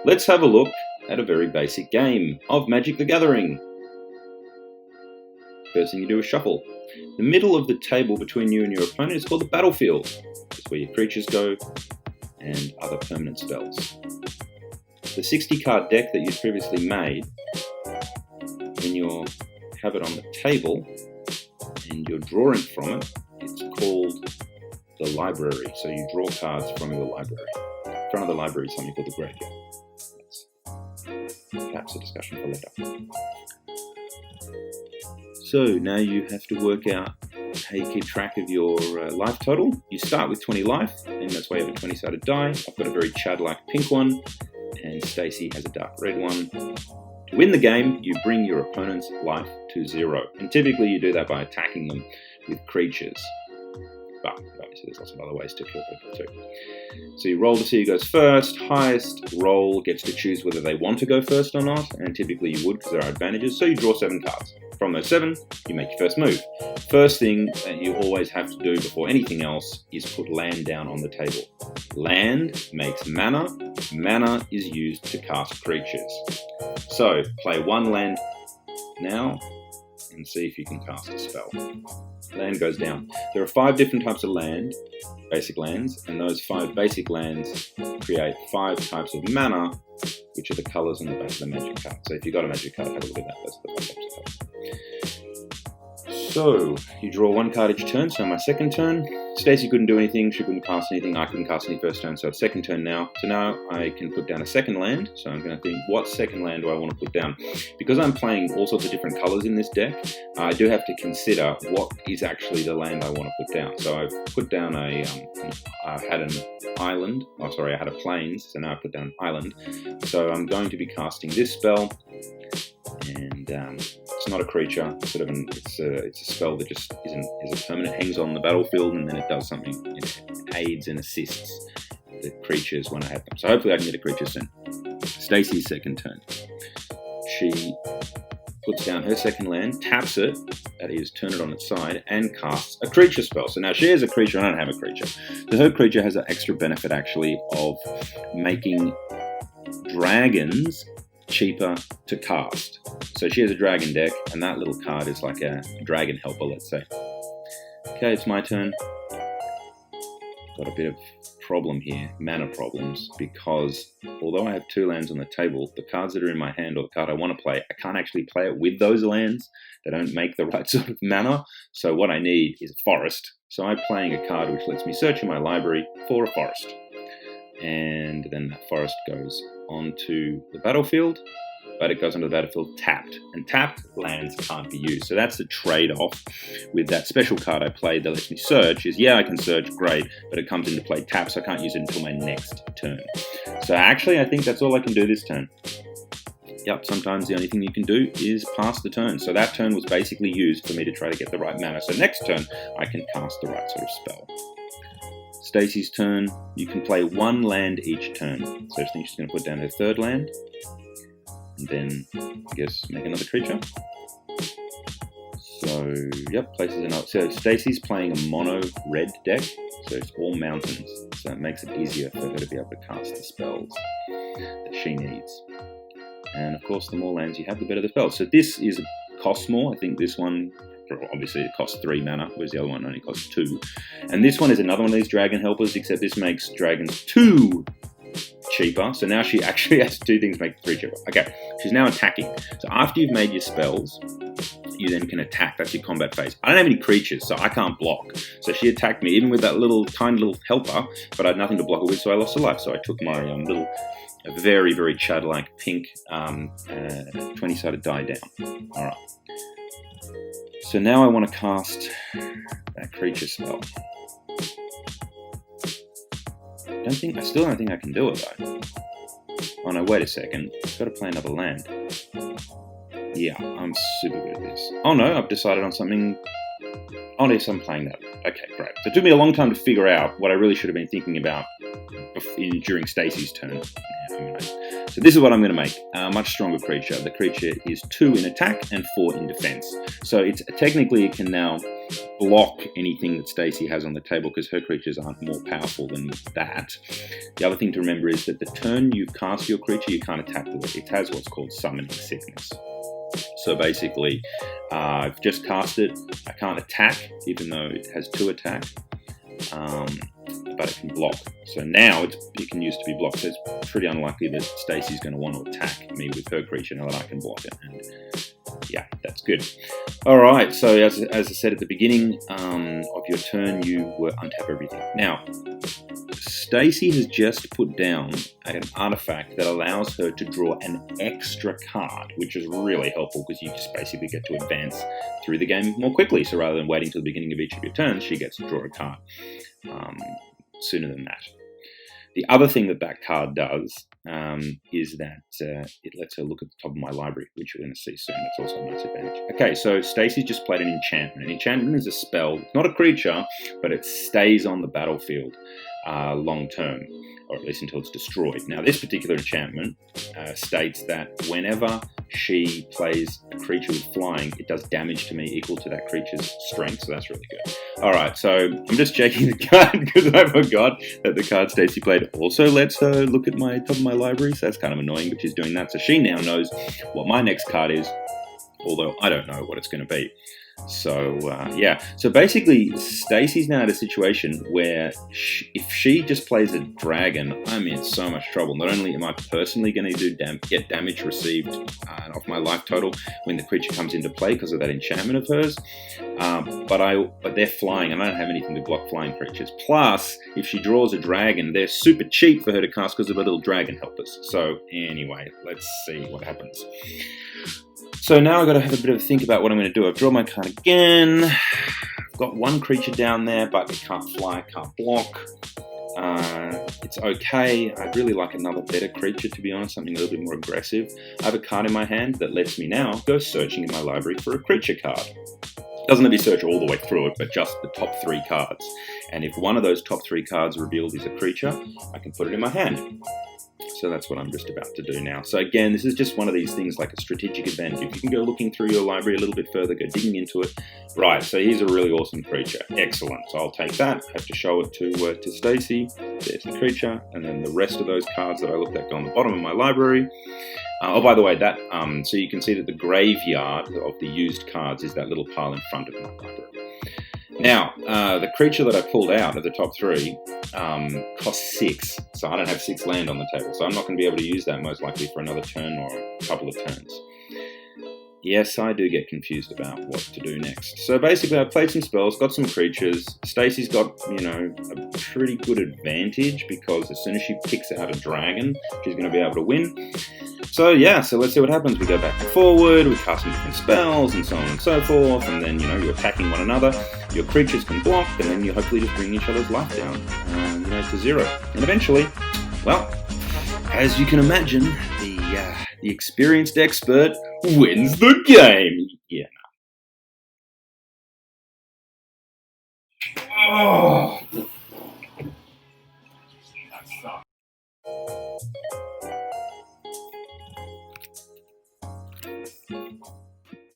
Let's have a look at a very basic game of Magic the Gathering. First thing you do is shuffle. The middle of the table between you and your opponent is called the battlefield. It's where your creatures go and other permanent spells. The 60 card deck that you previously made, when you have it on the table and you're drawing from it, it's called the library. So you draw cards from your library. In front of the library is something called the graveyard. That's perhaps a discussion for later. So now you have to work out how you keep track of your life total. You start with 20 life, and that's why you have a 20-sided die. I've got a very Chad-like pink one, and Stacy has a dark red one. To win the game, you bring your opponent's life to 0. And typically you do that by attacking them with creatures. But obviously there's lots of other ways to kill people too. So you roll to see who goes first. Highest roll gets to choose whether they want to go first or not, and typically you would because there are advantages. So you draw 7 cards. From those 7, you make your first move. First thing that you always have to do before anything else is put land down on the table. Land makes mana. Mana is used to cast creatures. So play 1 land now and see if you can cast a spell. Land goes down. There are 5 different types of land, basic lands, and those 5 basic lands create 5 types of mana, which are the colours on the back of the magic card. So if you've got a magic card, have a look at that. That's the 5 types of colours. So you draw 1 card each turn. So my second turn, Stacey couldn't do anything. She couldn't cast anything. I couldn't cast any first turn. So it's second turn now. So now I can put down a second land. So I'm going to think, what second land do I want to put down? Because I'm playing all sorts of different colours in this deck, I do have to consider what is actually the land I want to put down. So I've put down I had an island. Oh, sorry, I had a plains. So now I put down an island. So I'm going to be casting this spell. And it's not a creature. It's sort of it's a spell that just is a permanent. Hangs on the battlefield, and then it does something. It aids and assists the creatures when I have them. So hopefully I can get a creature soon. Stacey's second turn. She puts down her second land, taps it, that is, turn it on its side, and casts a creature spell. So now she has a creature, and I don't have a creature. So her creature has an extra benefit, actually, of making dragons cheaper to cast. So she has a dragon deck, and that little card is like a dragon helper, let's say. Okay, it's my turn. Got a bit of problem here, mana problems, because although I have 2 lands on the table, the cards that are in my hand or the card I want to play, I can't actually play it with those lands. They don't make the right sort of mana. So what I need is a forest. So I'm playing a card which lets me search in my library for a forest. And then that forest goes onto the battlefield, but it goes onto the battlefield tapped, and tapped lands can't be used. So that's the trade-off with that special card I played that lets me search, is yeah, I can search, great, but it comes into play tapped, so I can't use it until my next turn. So actually, I think that's all I can do this turn. Yep, sometimes the only thing you can do is pass the turn. So that turn was basically used for me to try to get the right mana. So next turn, I can cast the right sort of spell. Stacey's turn, you can play 1 land each turn. So I think she's going to put down her 3rd land. And then, I guess, make another creature. So, yep, places another. So Stacey's playing a mono red deck. So it's all mountains. So it makes it easier for her to be able to cast the spells that she needs. And of course, the more lands you have, the better the spells. So this costs more. I think this one, obviously it costs 3 mana, whereas the other one only costs 2. And this one is another one of these dragon helpers, except this makes dragons 2 cheaper. So now she actually has 2 things to make 3 cheaper. Okay, she's now attacking. So after you've made your spells, you then can attack. That's your combat phase. I don't have any creatures, so I can't block. So she attacked me, even with that tiny little helper, but I had nothing to block it with, so I lost a life. So I took my a very, very Chad-like pink 20-sided die down. All right. So now I want to cast that creature spell. I still don't think I can do it though. Oh no, wait a second. I've got to play another land. Yeah, I'm super good at this. Oh no, I've decided on something. Oh yes, I'm playing that. Okay, great. So it took me a long time to figure out what I really should have been thinking about during Stacey's turn. So this is what I'm going to make. A much stronger creature. The creature is 2 in attack and 4 in defense. So technically it can now block anything that Stacey has on the table because her creatures aren't more powerful than that. The other thing to remember is that the turn you cast your creature, you can't attack with it. It has what's called Summoning Sickness. So basically, I've just cast it. I can't attack, even though it has 2 attack, but it can block. So now it can use to be blocked. So it's pretty unlikely that Stacey's going to want to attack me with her creature now that I can block it. And yeah, that's good. All right, so as I said at the beginning of your turn, you untap everything. Now, Stacey has just put down an artifact that allows her to draw an extra card, which is really helpful because you just basically get to advance through the game more quickly. So rather than waiting till the beginning of each of your turns, she gets to draw a card sooner than that. The other thing that card does is that it lets her look at the top of my library, which you're going to see soon. That's also a nice advantage. Okay, so Stacey's just played an enchantment. An enchantment is a spell, not a creature, but it stays on the battlefield long term, or at least until it's destroyed. Now, this particular enchantment states that whenever she plays a creature with flying, it does damage to me equal to that creature's strength, so that's really good. Alright, so I'm just checking the card because I forgot that the card Stacey played also lets her look at my top of my library, so that's kind of annoying, but she's doing that. So she now knows what my next card is, although I don't know what it's going to be. So, yeah. So basically, Stacey's now at a situation where if she just plays a dragon, I'm in so much trouble. Not only am I personally going to get damage received off my life total when the creature comes into play because of that enchantment of hers, but they're flying and I don't have anything to block flying creatures. Plus, if she draws a dragon, they're super cheap for her to cast because of her little dragon helpers. So anyway, let's see what happens. So now I've got to have a bit of a think about what I'm going to do. I've drawn my card again. I've got one creature down there, but it can't fly, can't block. It's okay. I'd really like another better creature, to be honest, something a little bit more aggressive. I have a card in my hand that lets me now go searching in my library for a creature card. Doesn't let me search all the way through it, but just the top 3 cards. And if one of those top 3 cards revealed is a creature, I can put it in my hand. So that's what I'm just about to do now. So again, this is just one of these things like a strategic advantage. If you can go looking through your library a little bit further, go digging into it. Right, so here's a really awesome creature. Excellent. So I'll take that, have to show it to Stacey. There's the creature, and then the rest of those cards that I looked at go on the bottom of my library. Oh, by the way, that so you can see that the graveyard of the used cards is that little pile in front of my library. Now, the creature that I pulled out of the top 3 costs 6, so I don't have 6 land on the table, so I'm not going to be able to use that most likely for another turn or a couple of turns. Yes, I do get confused about what to do next. So basically, I played some spells, got some creatures. Stacey's got, a pretty good advantage because as soon as she picks out a dragon, she's going to be able to win. So yeah, so let's see what happens. We go back and forward, we cast some different spells and so on and so forth, and then, you're attacking one another. Your creatures can block, and then you hopefully just bring each other's life down, to 0. And eventually, well, as you can imagine, the experienced expert wins the game. Yeah. Oh.